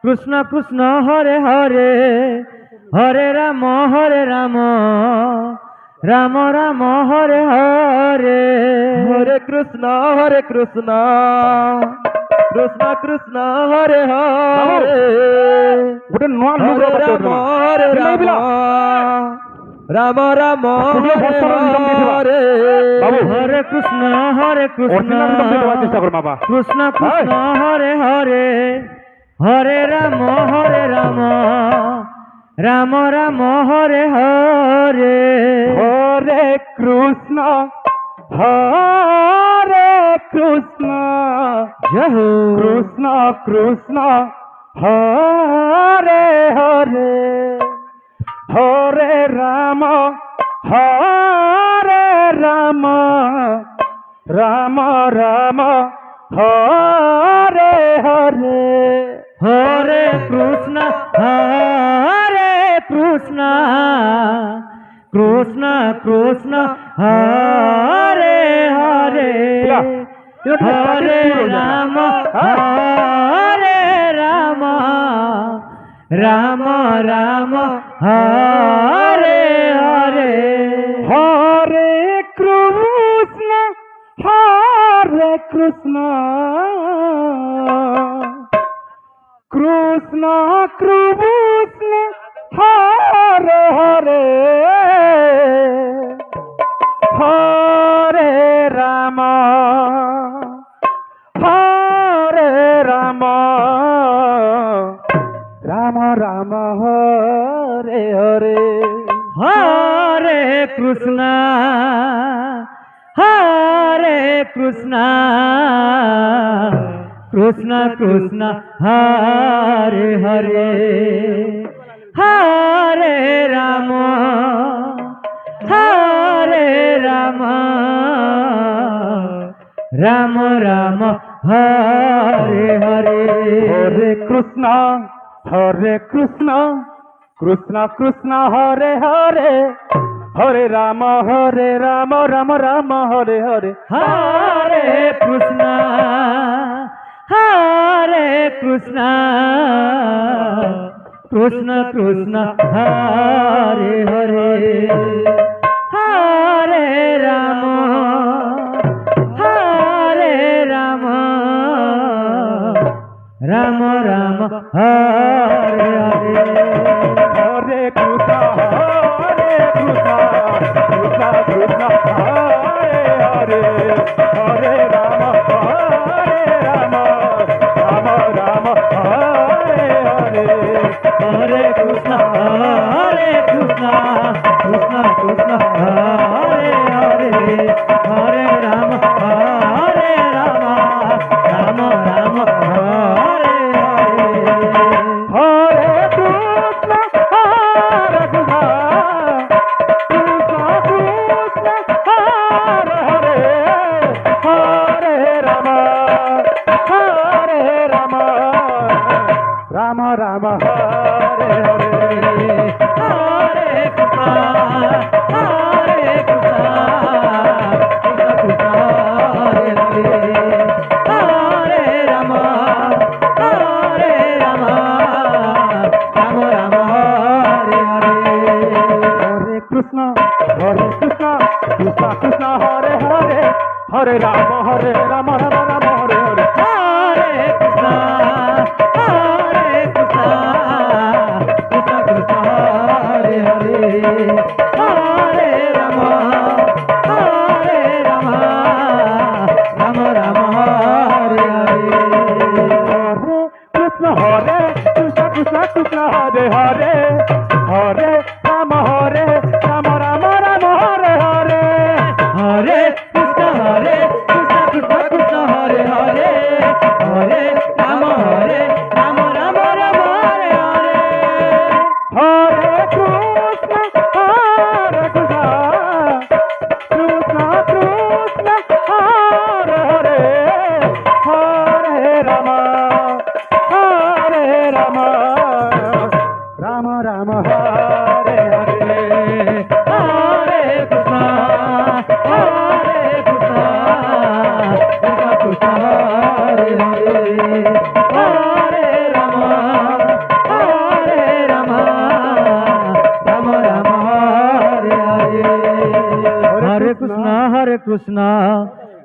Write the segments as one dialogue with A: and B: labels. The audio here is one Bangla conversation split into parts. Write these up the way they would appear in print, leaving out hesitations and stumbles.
A: कृष्ण कृष्ण हरे हरे हरे राम राम राम हरे हरे
B: हरे कृष्ण कृष्ण कृष्ण हरे हरे
C: गोटे नुआ लुगा
B: हरे राम राम राम हरे
A: हरे कृष्ण
C: चेष्टा कर बाबा
A: कृष्ण कृष्ण हरे हरे हरे राम राम राम हरे हरे
C: हरे कृष्ण
A: जय हो
C: कृष्ण कृष्ण हरे हरे हरे राम राम राम हरे हरे
A: हरे कृष्ण कृष्ण कृष्ण हरे हरे हरे राम राम राम हरे हरे
C: हरे कृष्ण कृष्ण कृष्ण हरे हरे हरे राम राम राम हरे हरे
A: हरे कृष्ण কৃষ্ণ কৃষ্ণ হরে হরে হরে রাম হরে রাম রাম রাম হরে হরে
C: হরে কৃষ্ণ কৃষ্ণ কৃষ্ণ হরে হরে হরে রাম রাম রাম হরে হরে
A: হরে কৃষ্ণ হরে কৃষ্ণ কৃষ্ণ কৃষ্ণ হরে হরে হরে রাম হরে রাম রাম রাম হরে হরে
C: হরে কৃষ্ণ কৃষ্ণ হরে হরে হরে রাম রাম রাম হরে হরে
A: হরে কৃষ্ণ কৃষ্ণ কৃষ্ণ হরে হরে হরে রাম রাম রাম রাম হরে হরে
C: হরে কৃষ্ণ হরে রাম রাম রাম হরে হরে
A: হরে কৃষ্ণ হরে কৃষ্ণ কৃষ্ণ কৃষ্ণ হরে হরে হরে রাম রাম রাম হরে হরে
C: হরে কৃষ্ণ কৃষ্ণ কৃষ্ণ হরে হরে হরে রাম রাম রাম হরে হরে
A: হরে কৃষ্ণ কৃষ্ণ কৃষ্ণ হরে হরে হরে রাম রাম রাম হরে হরে
C: হরে কৃষ্ণ কৃষ্ণ হরে হরে হরে রাম রাম রাম হরে হরে
A: হরে কৃষ্ণ কৃষ্ণ কৃষ্ণ হরে হরে হরে রাম রাম রাম হরে হরে
C: হরে কৃষ্ণ কৃষ্ণ হরে হরে হরে রাম রাম রাম হরে হরে
A: হরে কৃষ্ণ কৃষ্ণ কৃষ্ণ হরে হরে হরে রাম রাম রাম হরে হরে হরে কৃষ্ণ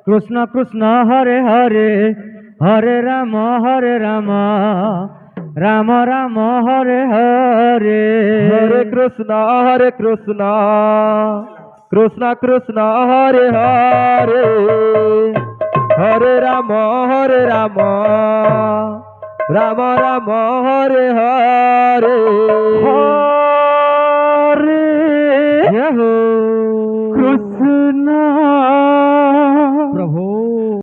A: কৃষ্ণ কৃষ্ণ হরে হরে হরে রাম রাম রাম হরে হরে
B: হরে কৃষ্ণ কৃষ্ণ কৃষ্ণ হরে হরে হরে রাম রাম রাম হরে হরে